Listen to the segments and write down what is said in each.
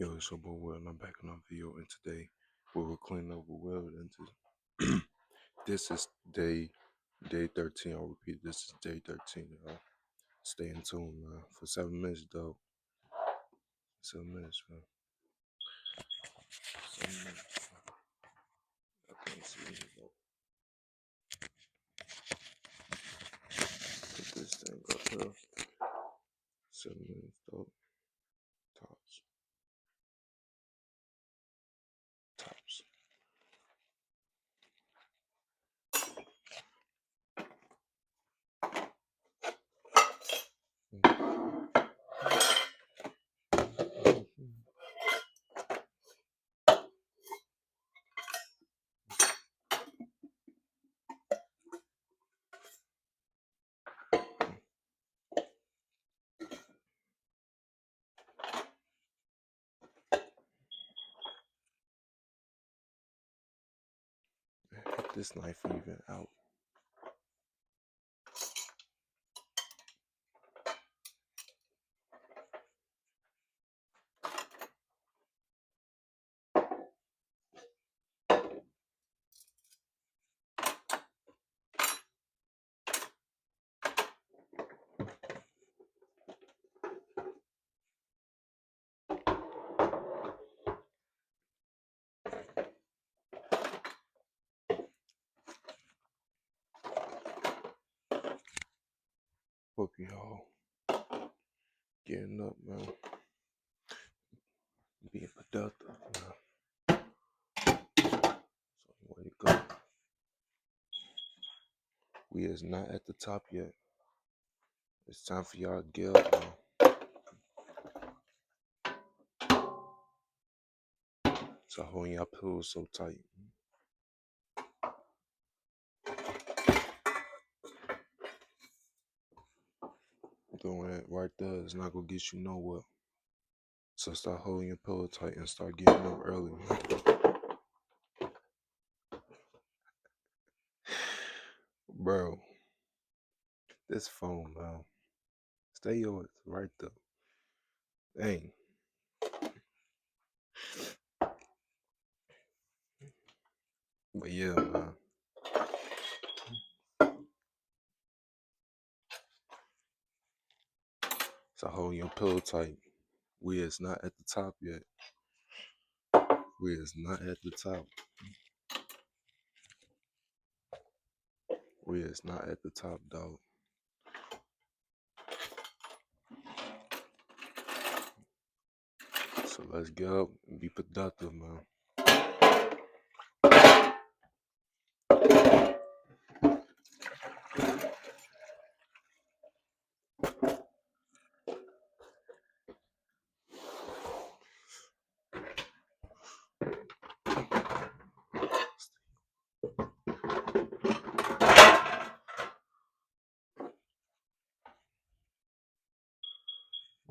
Yo, it's your boy Will, and I'm back on our video, and today we will clean up with Will into this is day 13. I'll repeat, this is day 13, y'all. Stay in tune, man. For 7 minutes, though. 7 minutes, man. 7 minutes. I can't see it, though. Put this thing up here. 7 minutes, though. Tops. Tops. Hit this knife even out. Hope y'all getting up, man. Being productive, man. So where you go? We is not at the top yet. It's time for y'all to get up, man. So holding y'all pillows so tight. Doing it right there is not gonna get you nowhere. So start holding your pillow tight and start getting up early, man. Bro, this phone, man. Stay yours right there. Dang. But yeah, man. So holding your pillow tight. We is not at the top yet. We is not at the top. We is not at the top, dog. So let's get up and be productive, man.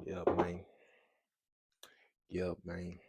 Yup, man. Yup, man.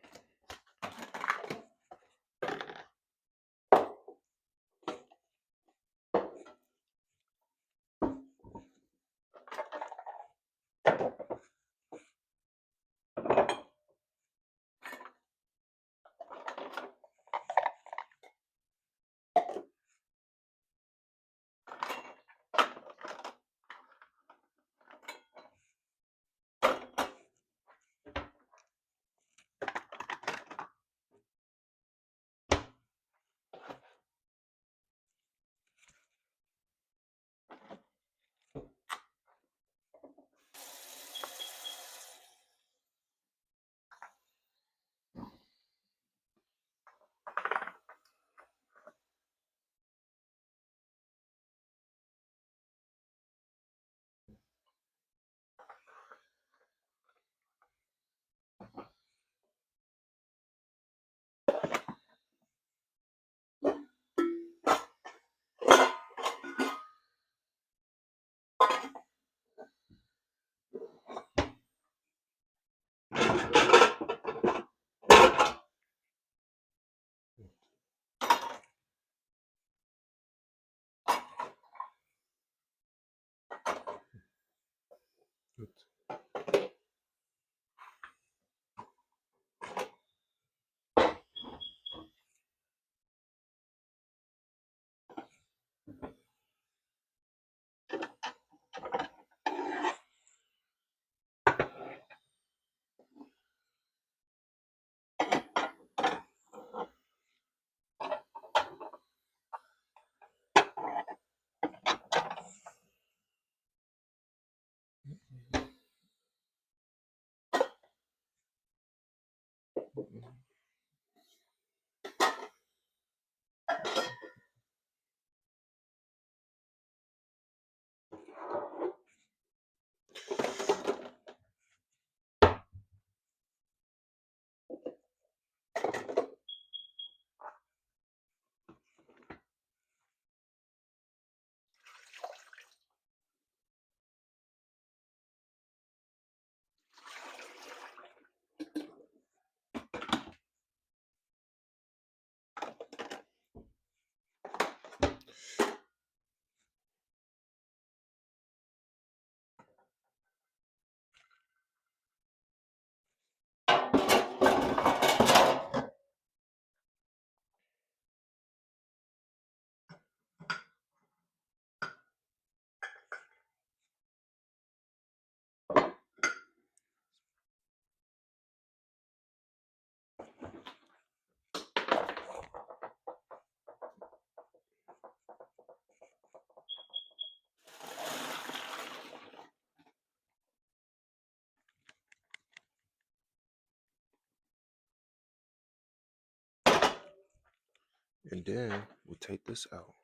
And then we'll take this out.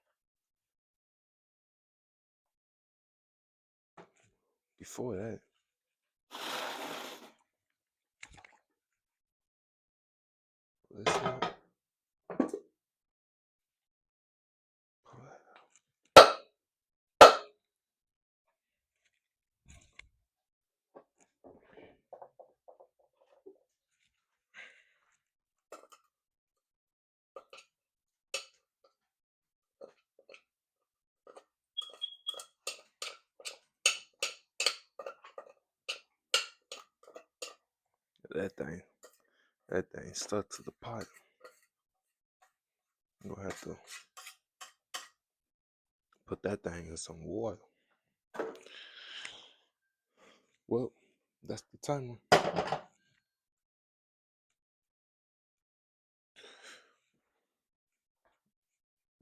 Before that, let's pull that that thing stuck to the pot. I'm gonna have to put that thing in some water. Well, that's the timer.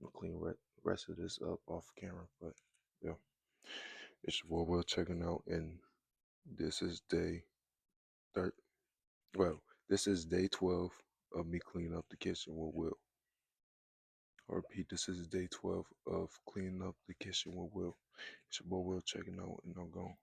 I'll clean rest of this up off camera, but yeah, it's your boy Will checking out, and this is day third. Well, this is day 12 of me cleaning up the kitchen with Will. I repeat, this is day 12 of cleaning up the kitchen with Will. It's your boy Will checking out, and I'm gone.